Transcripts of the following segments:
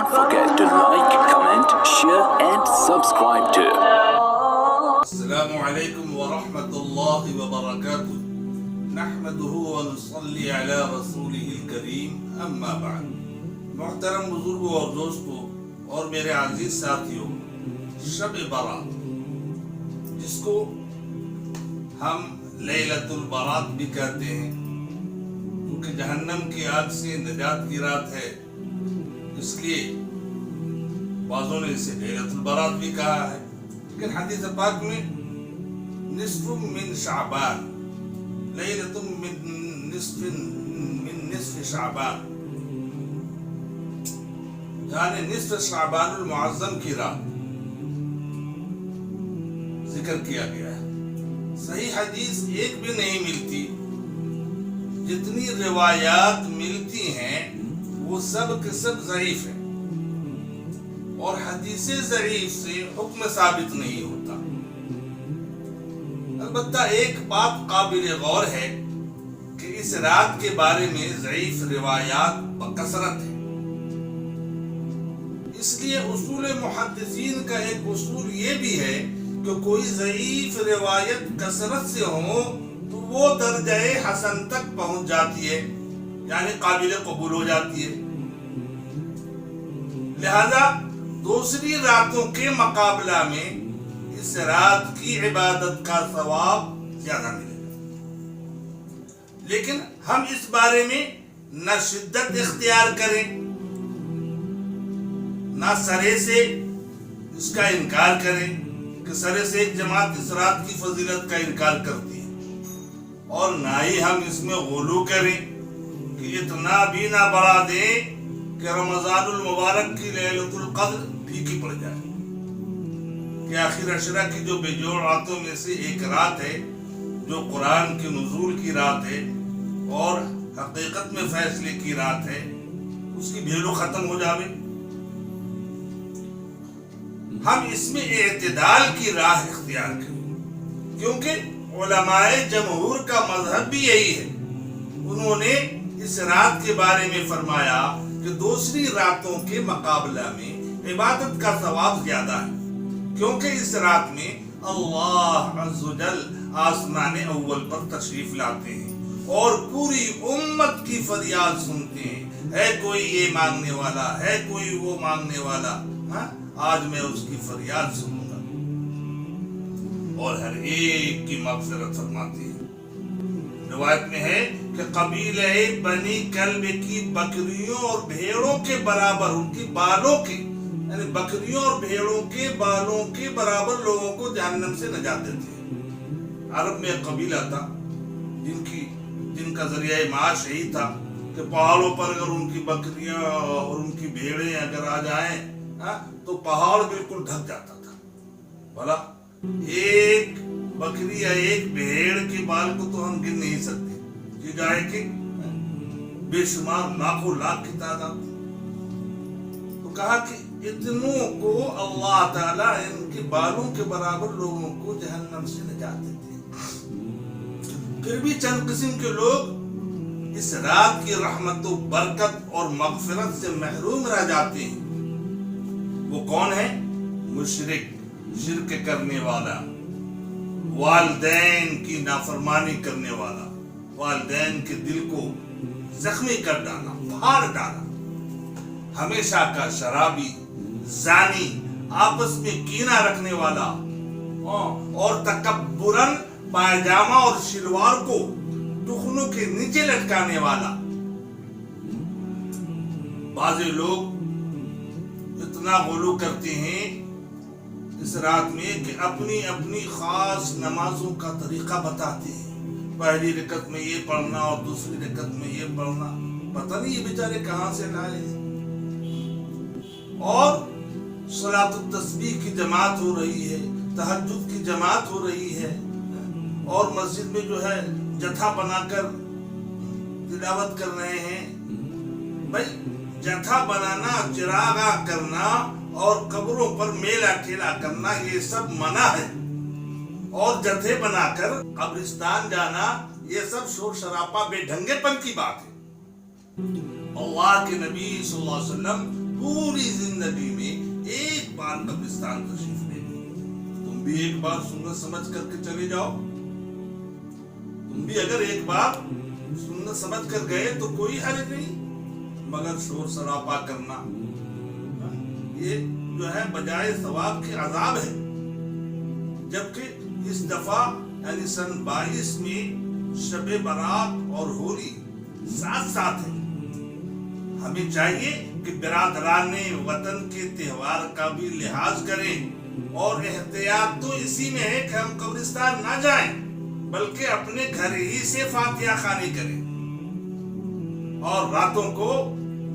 Don't forget to like, comment, share and subscribe to. السلام عليكم ورحمة الله وبركاته نحمده ونصلي على رسوله الكريم اما بعد محترم بزرگوں اور دوستوں اور میرے عزیز ساتھیوں، شب برات جس کو ہم لیلۃ البرات بھی کہتے ہیں کیونکہ جہنم کی آگ سے نجات کی رات ہے، اس لیے بعضوں نے اسے لیلۃ البرات بھی کہا ہے۔ لیکن حدیث پاک میں نصف من شعبان، لیلۃ من نصف شعبان، یعنی نصف شعبان المعظم کی رات ذکر کیا گیا ہے۔ صحیح حدیث ایک بھی نہیں ملتی، جتنی روایات ملتی ہیں وہ سب کے سب ضعیف ہیں، اور حدیث ضعیف سے حکم ثابت نہیں ہوتا۔ البتہ ایک بات قابل غور ہے کہ اس رات کے بارے میں ضعیف روایات بکثرت ہے، اس لیے اصول محدثین کا ایک اصول یہ بھی ہے کہ کوئی ضعیف روایت کثرت سے ہو تو وہ درجہ حسن تک پہنچ جاتی ہے، یعنی قابل قبول ہو جاتی ہے۔ لہذا دوسری راتوں کے مقابلہ میں اس رات کی عبادت کا ثواب زیادہ ملے گا، لیکن ہم اس بارے میں نہ شدت اختیار کریں، نہ سرے سے اس کا انکار کریں کہ سرے سے ایک جماعت اس رات کی فضیلت کا انکار کرتی ہے، اور نہ ہی ہم اس میں غلو کریں کہ اتنا بھی نہ بڑھا دیں کہ رمضان المبارک کی لیلۃ القدر پھیکی پڑ جائے، کہ آخر عشرہ کی جو بے جوڑ راتوں میں سے ایک رات ہے، جو قرآن کے نزول کی رات ہے اور حقیقت میں فیصلے کی رات ہے، اس کی بھیلو ختم ہو جاوے۔ ہم اس میں اعتدال کی راہ اختیار کریں، کیونکہ علماء جمہور کا مذہب بھی یہی ہے۔ انہوں نے اس رات کے بارے میں فرمایا کہ دوسری راتوں کے مقابلہ میں عبادت کا ثواب زیادہ ہے، کیونکہ اس رات میں اللہ عز و جل آسمان اول پر تشریف لاتے ہیں اور پوری امت کی فریاد سنتے ہیں، ہے کوئی یہ مانگنے والا، ہے کوئی وہ مانگنے والا، آج میں اس کی فریاد سنوں گا، اور ہر ایک کی مغفرت فرماتے ہیں۔ روایت میں ہے کہ قبیلہ بنی کلب کی بکریوں اور بھیڑوں کے برابر، ان کی بالوں کے، یعنی بکریوں اور بھیڑوں کے بالوں کے برابر لوگوں کو جہنم سے نجات دیتے ہیں۔ عرب میں ایک قبیلہ تھا جن کا ذریعہ معاش یہی تھا کہ پہاڑوں پر اگر ان کی بکریاں اور ان کی بھیڑیں اگر آ جائیں تو پہاڑ بالکل ڈھک جاتا تھا۔ بھلا ایک بکری یا ایک بھیڑ کے بال کو تو ہم گن نہیں سکتے، یہ گائے کے بے شمار لاکھوں لاکھ کی تعداد۔ تو کہا کہ اتنوں کو اللہ تعالیٰ ان کے بالوں کے برابر لوگوں کو جہنم سے نجات دیتے ہیں۔ پھر بھی چند قسم کے لوگ اس رات کی رحمت و برکت اور مغفرت سے محروم رہ جاتے ہیں۔ وہ کون ہے؟ مشرک، شرک کرنے والا، والدین کی نافرمانی کرنے والا، والدین کے دل کو زخمی کر ڈالا، پھاڑ ڈالا، ہمیشہ کا شرابی، زانی، آپس میں کینہ رکھنے والا، اور تکبراً پائجامہ اور شلوار کو ٹخنوں کے نیچے لٹکانے والا۔ بعض لوگ اتنا غلو کرتے ہیں اس رات میں کہ اپنی اپنی خاص نمازوں کا طریقہ بتاتے ہیں، پہلی رکعت میں یہ پڑھنا اور دوسری رکعت میں یہ پڑھنا، پتہ نہیں یہ بیچارے کہاں سے لائے ہیں۔ اور صلاۃ التسبیح کی جماعت ہو رہی ہے، تہجد کی جماعت ہو رہی ہے، اور مسجد میں جو ہے جتھا بنا کر تلاوت کر رہے ہیں۔ بھائی جتھا بنانا، چراغا کرنا اور قبروں پر میلہ ٹھیلا کرنا یہ سب منع ہے، اور جتھے بنا کر قبرستان جانا یہ سب شور شرابہ بے ڈھنگے پن کی بات ہے۔ اللہ کے نبی صلی اللہ علیہ وسلم پوری زندگی میں ایک بار قبرستان تشریف لے گئے، تم بھی ایک بار سنت سمجھ کر کے چلے جاؤ. تم بھی اگر ایک بار سنت سمجھ کر گئے تو کوئی حرج نہیں، مگر شور سراپا کرنا یہ جو ہے بجائے ثواب کے عذاب ہے. جبکہ اس دفعہ یعنی سن 22 میں شب برات اور ہولی ساتھ ساتھ ہے. ہمیں چاہیے کہ برادران وطن کے تہوار کا بھی لحاظ کریں، اور احتیاط تو اسی میں ہے کہ ہم قبرستان نہ جائیں بلکہ اپنے گھر ہی سے فاتحہ خوانی کریں، اور راتوں کو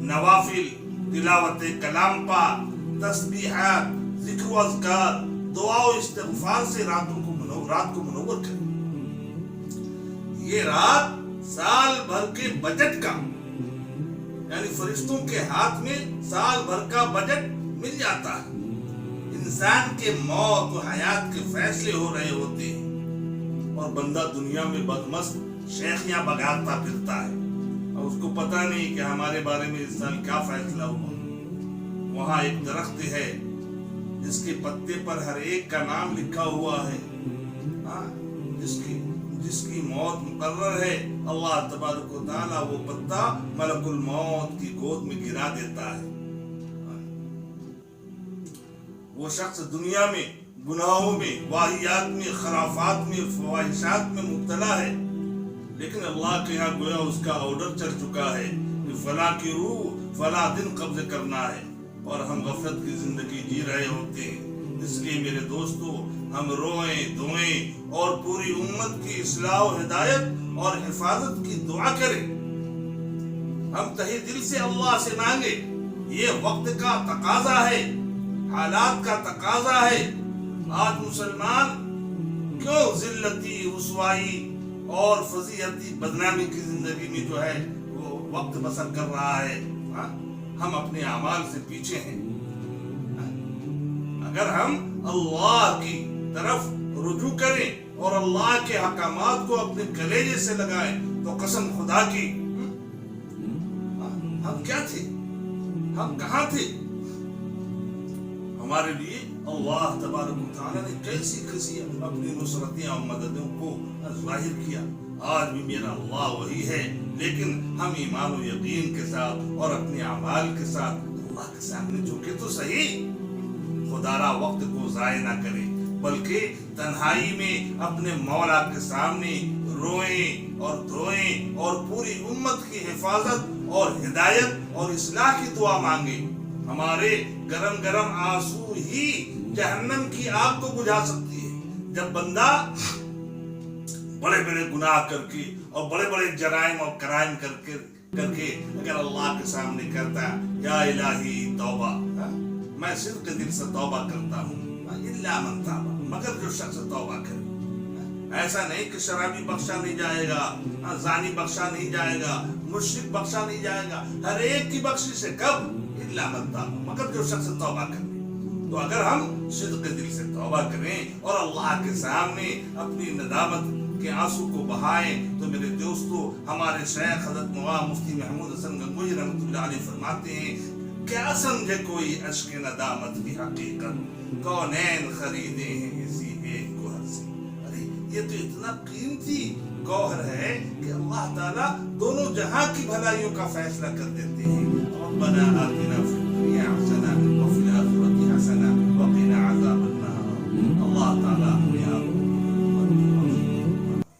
نوافل، تلاوت کلام پاک، تسبیحات، ذکر و اذکار، دعا و استغفار سے رات کو منور کریں. یہ رات سال بھر کے بجٹ کا یعنی فرشتوں کے ہاتھ میں سال بھر کا بجٹ مل جاتا ہے. انسان کے موت و حیات کے فیصلے ہو رہے ہوتے ہیں اور بندہ دنیا میں بدمست شیخیاں بگاڑتا پھرتا ہے اور اس کو پتہ نہیں کہ ہمارے بارے میں اس سال کیا فیصلہ ہوا. وہاں ایک درخت ہے جس کے پتے پر ہر ایک کا نام لکھا ہوا ہے، جس کی موت مقرر ہے. اللہ تبارک و تعالیٰ وہ پتا ملک الموت کی گود میں گرا دیتا ہے. وہ شخص دنیا میں گناہوں میں، واہیات میں، خرافات میں، فواہشات میں مبتلا ہے، لیکن اللہ کے یہاں گویا اس کا آرڈر چل چکا ہے کہ فلاں کی روح فلاں دن قبض کرنا ہے، اور ہم غفلت کی زندگی جی رہے ہوتے ہیں. اس لیے میرے دوستو، ہم روئیں دھوئیں اور پوری امت کی اصلاح و ہدایت اور حفاظت کی دعا کریں. ہم تہی دل سے اللہ سے مانگے. یہ وقت کا تقاضا ہے، حالات کا تقاضا ہے. آج مسلمان کیوں ذلتی، رسوائی اور فضیحتی بدنامی کی زندگی میں جو ہے وہ وقت بسر کر رہا ہے؟ ہم اپنے اعمال سے پیچھے ہیں. اگر ہم اللہ کی طرف رجوع کریں اور اللہ کے احکامات کو اپنے کلیجے سے لگائیں تو قسم خدا کی ہم کیا تھے، ہم کہاں تھے. ہمارے لیے اللہ تبارک و تعالیٰ نے کیسی کیسی اپنی نصرتیں اور مددوں کو ظاہر کیا. آج بھی میرا اللہ وہی ہے، لیکن ہم ایمان و یقین کے ساتھ اور اپنے اعمال کے ساتھ اللہ کے سامنے جھکے تو صحیح. خدارا وقت کو ضائع نہ کریں بلکہ تنہائی میں اپنے مولا کے سامنے روئیں اور دھوئیں اور پوری امت کی حفاظت اور ہدایت اور اصلاح کی دعا مانگیں. ہمارے گرم گرم آنسو ہی جہنم کی آگ کو بجھا سکتی ہے. جب بندہ بڑے بڑے گناہ کر کے اور بڑے بڑے جرائم اور کرائم کر کے اگر اللہ کے سامنے کہتا ہے یا الہی توبہ، میں صدق دل سے توبہ کرتا ہوں، الا من تاب، مگر جو شخص توبہ کرے. ایسا نہیں کہ شرابی بخشا نہیں جائے گا، زانی بخشا نہیں جائے گا، مشرک بخشا نہیں جائے گا. ہر ایک کی بخشش ہے. کب؟ الا من تاب، مگر جو شخص توبہ کرے. تو اگر ہم صدق دل سے توبہ کریں اور اللہ کے سامنے اپنی ندامت کے آنسو کو بہائیں تو میرے دوستو، ہمارے شیخ حضرت مولانا مفتی محمود حسن گنگوہی رحمۃ اللہ علیہ فرماتے ہیں، کیا سمجھے کوئی اشک ندامت کی حقیقت، کونین خریدے ہیں اسی ایک گوہر سے. ارے یہ تو اتنا قیمتی گوہر ہے کہ اللہ تعالیٰ دونوں جہاں کی بھلائیوں کا فیصلہ کر دیتے ہیں. ربنا آتنا فی الدنیا حسنہ وفی الآخرۃ حسنہ وقنا عذاب النار. اللہ تعالیٰ